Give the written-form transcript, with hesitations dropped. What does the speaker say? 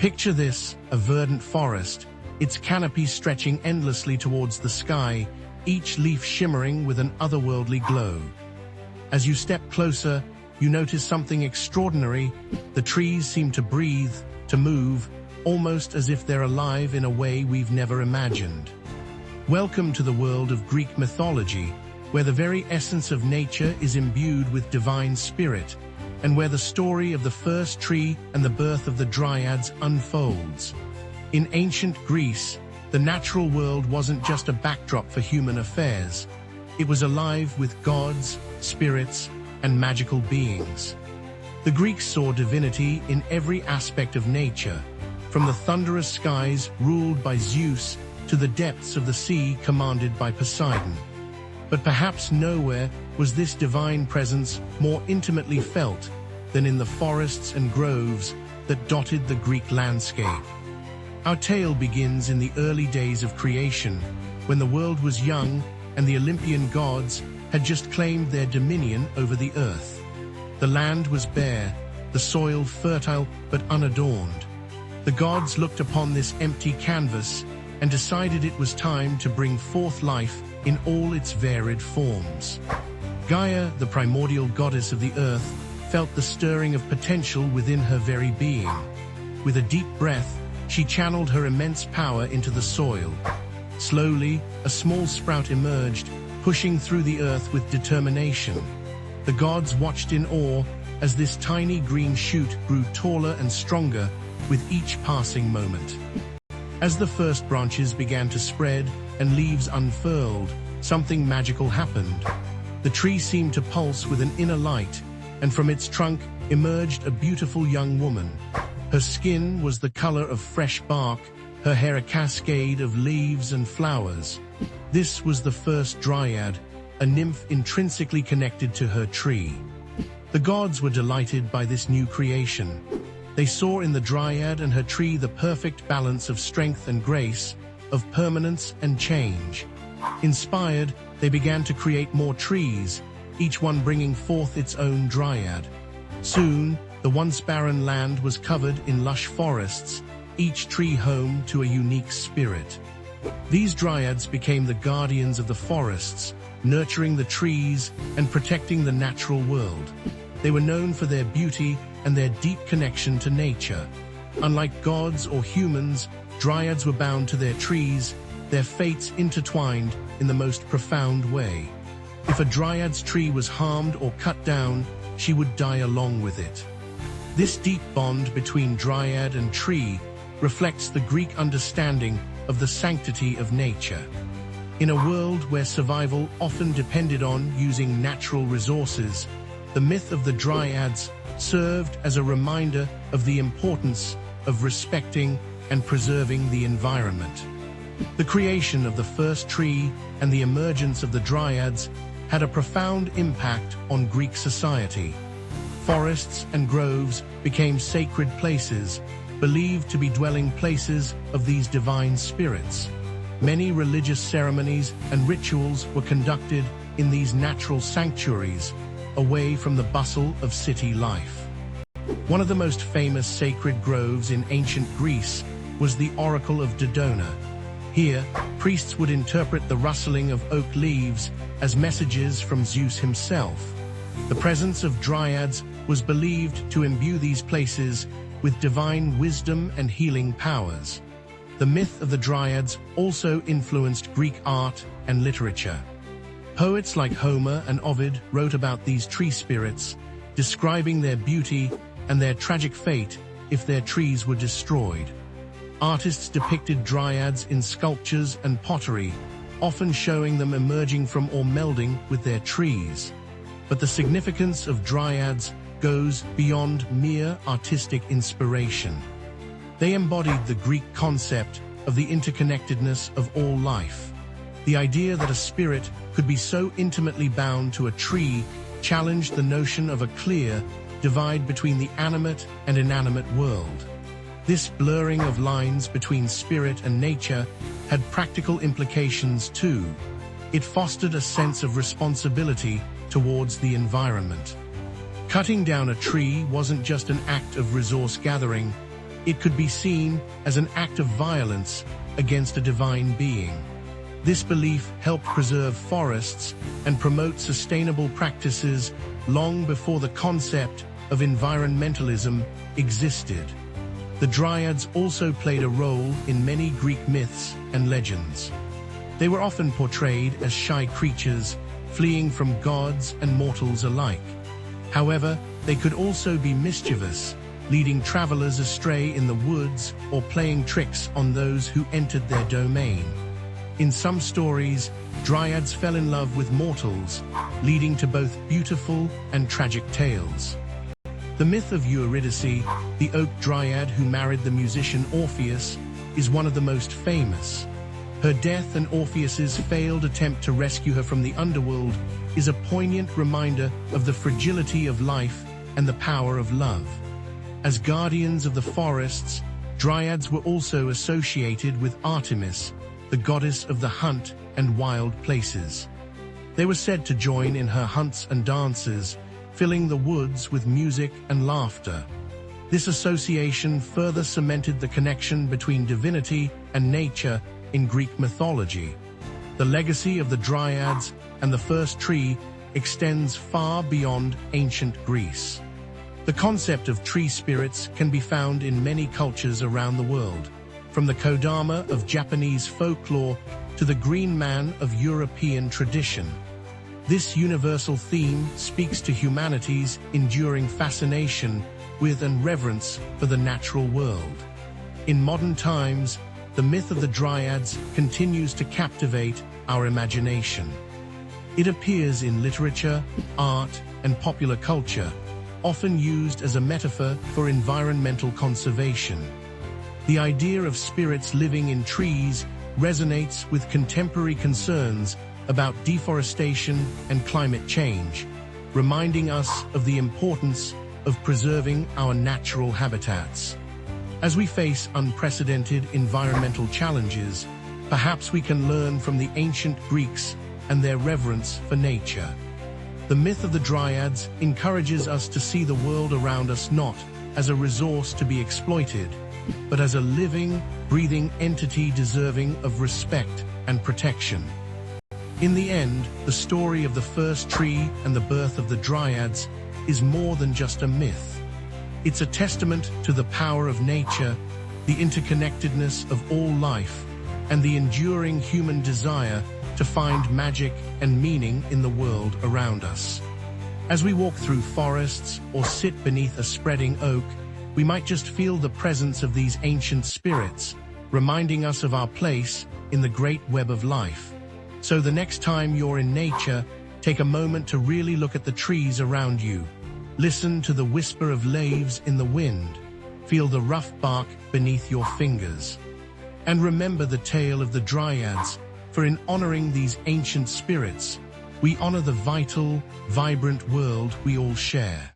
Picture this, a verdant forest, its canopy stretching endlessly towards the sky, each leaf shimmering with an otherworldly glow. As you step closer, you notice something extraordinary. The trees seem to breathe, to move, almost as if they're alive in a way we've never imagined. Welcome to the world of Greek mythology, where the very essence of nature is imbued with divine spirit, and where the story of the first tree and the birth of the Dryads unfolds. In ancient Greece, the natural world wasn't just a backdrop for human affairs. It was alive with gods, spirits, and magical beings. The Greeks saw divinity in every aspect of nature, from the thunderous skies ruled by Zeus to the depths of the sea commanded by Poseidon. But perhaps nowhere was this divine presence more intimately felt than in the forests and groves that dotted the Greek landscape. Our tale begins in the early days of creation, when the world was young and the Olympian gods had just claimed their dominion over the earth. The land was bare, the soil fertile but unadorned. The gods looked upon this empty canvas and decided it was time to bring forth life in all its varied forms. Gaia, the primordial goddess of the earth, felt the stirring of potential within her very being. With a deep breath, she channeled her immense power into the soil. Slowly, a small sprout emerged, pushing through the earth with determination. The gods watched in awe as this tiny green shoot grew taller and stronger with each passing moment. As the first branches began to spread and leaves unfurled, something magical happened. The tree seemed to pulse with an inner light, and from its trunk emerged a beautiful young woman. Her skin was the color of fresh bark, her hair a cascade of leaves and flowers. This was the first Dryad, a nymph intrinsically connected to her tree. The gods were delighted by this new creation. They saw in the Dryad and her tree the perfect balance of strength and grace, of permanence and change. Inspired, they began to create more trees, each one bringing forth its own Dryad. Soon, the once barren land was covered in lush forests, each tree home to a unique spirit. These Dryads became the guardians of the forests, nurturing the trees and protecting the natural world. They were known for their beauty and their deep connection to nature. Unlike gods or humans, Dryads were bound to their trees, their fates intertwined in the most profound way. If a Dryad's tree was harmed or cut down, she would die along with it. This deep bond between Dryad and tree reflects the Greek understanding of the sanctity of nature. In a world where survival often depended on using natural resources, the myth of the Dryads served as a reminder of the importance of respecting and preserving the environment. The creation of the first tree and the emergence of the Dryads had a profound impact on Greek society. Forests and groves became sacred places, believed to be dwelling places of these divine spirits. Many religious ceremonies and rituals were conducted in these natural sanctuaries, away from the bustle of city life. One of the most famous sacred groves in ancient Greece was the Oracle of Dodona. Here, priests would interpret the rustling of oak leaves as messages from Zeus himself. The presence of Dryads was believed to imbue these places with divine wisdom and healing powers. The myth of the Dryads also influenced Greek art and literature. Poets like Homer and Ovid wrote about these tree spirits, describing their beauty and their tragic fate if their trees were destroyed. Artists depicted Dryads in sculptures and pottery, often showing them emerging from or melding with their trees. But the significance of Dryads goes beyond mere artistic inspiration. They embodied the Greek concept of the interconnectedness of all life. The idea that a spirit could be so intimately bound to a tree challenged the notion of a clear divide between the animate and inanimate world. This blurring of lines between spirit and nature had practical implications too. It fostered a sense of responsibility towards the environment. Cutting down a tree wasn't just an act of resource gathering, it could be seen as an act of violence against a divine being. This belief helped preserve forests and promote sustainable practices long before the concept of environmentalism existed. The Dryads also played a role in many Greek myths and legends. They were often portrayed as shy creatures, fleeing from gods and mortals alike. However, they could also be mischievous, leading travelers astray in the woods or playing tricks on those who entered their domain. In some stories, Dryads fell in love with mortals, leading to both beautiful and tragic tales. The myth of Eurydice, the oak Dryad who married the musician Orpheus, is one of the most famous. Her death and Orpheus's failed attempt to rescue her from the underworld is a poignant reminder of the fragility of life and the power of love. As guardians of the forests, Dryads were also associated with Artemis, the goddess of the hunt and wild places. They were said to join in her hunts and dances, filling the woods with music and laughter. This association further cemented the connection between divinity and nature in Greek mythology. The legacy of the Dryads and the first tree extends far beyond ancient Greece. The concept of tree spirits can be found in many cultures around the world, from the Kodama of Japanese folklore to the Green Man of European tradition. This universal theme speaks to humanity's enduring fascination with and reverence for the natural world. In modern times, the myth of the Dryads continues to captivate our imagination. It appears in literature, art, and popular culture, often used as a metaphor for environmental conservation. The idea of spirits living in trees resonates with contemporary concerns about deforestation and climate change, reminding us of the importance of preserving our natural habitats. As we face unprecedented environmental challenges, perhaps we can learn from the ancient Greeks and their reverence for nature. The myth of the Dryads encourages us to see the world around us not as a resource to be exploited, but as a living, breathing entity deserving of respect and protection. In the end, the story of the first tree and the birth of the Dryads is more than just a myth. It's a testament to the power of nature, the interconnectedness of all life, and the enduring human desire to find magic and meaning in the world around us. As we walk through forests or sit beneath a spreading oak, we might just feel the presence of these ancient spirits, reminding us of our place in the great web of life. So the next time you're in nature, take a moment to really look at the trees around you. Listen to the whisper of leaves in the wind. Feel the rough bark beneath your fingers. And remember the tale of the Dryads, for in honoring these ancient spirits, we honor the vital, vibrant world we all share.